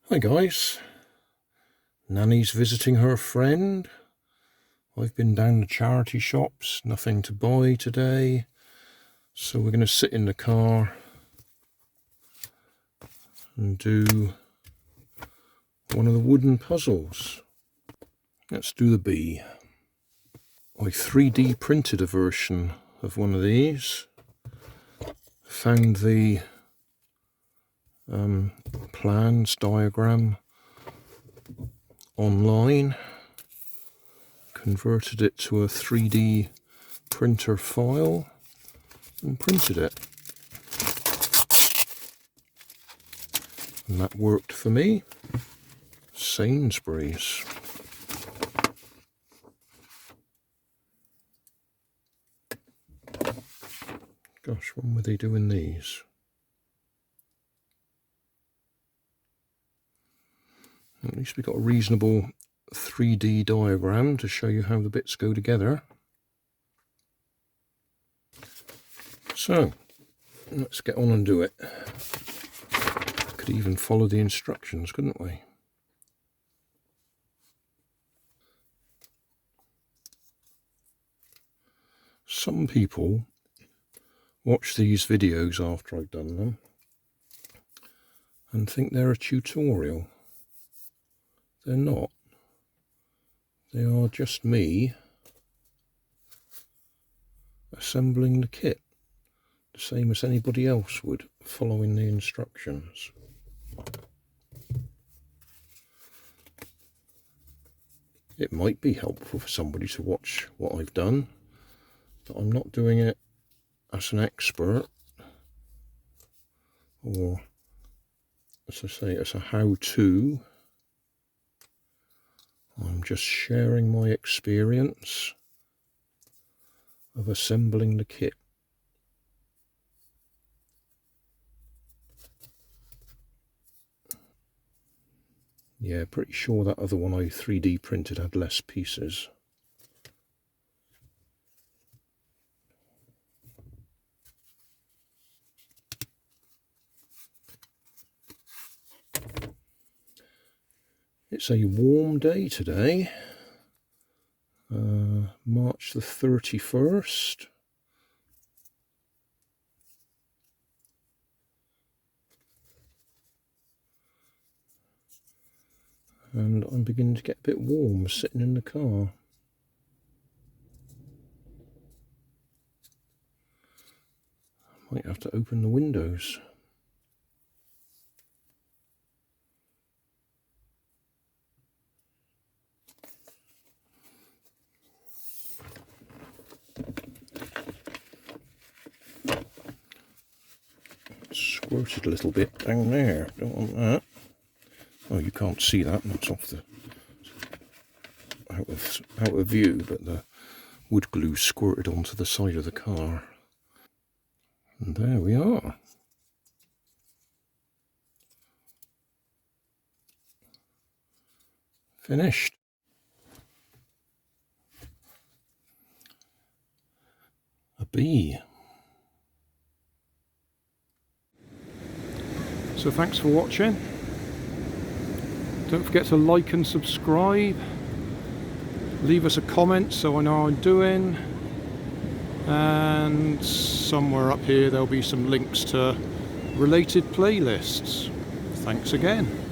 Hi guys, Nanny's visiting her friend. I've been down to charity shops, nothing to buy today, so we're going to sit in the car and do one of the wooden puzzles. Let's do the bee. I 3D printed a version of one of these. Found the diagram online, converted it to a 3D printer file and printed it. And that worked for me. Sainsbury's. Gosh, when were they doing these? At least we got a reasonable 3D diagram to show you how the bits go together. So, let's get on and do it. Could even follow the instructions, couldn't we? Some people watch these videos after I've done them and think they're a tutorial. They're not. They are just me assembling the kit, the same as anybody else would, following the instructions. It might be helpful for somebody to watch what I've done, but I'm not doing it as an expert, or as I say, as a how-to. I'm just sharing my experience of assembling the kit. Yeah, pretty sure that other one I 3D printed had less pieces. It's a warm day today, March the 31st. And I'm beginning to get a bit warm sitting in the car. I might have to open the windows. Squirted a little bit down there, don't want that. Oh, you can't see that, that's off the out of view, but the wood glue squirted onto the side of the car. And there we are. Finished. A bee. So thanks for watching. Don't forget to like and subscribe. Leave us a comment so I know how I'm doing. And somewhere up here there'll be some links to related playlists. Thanks again.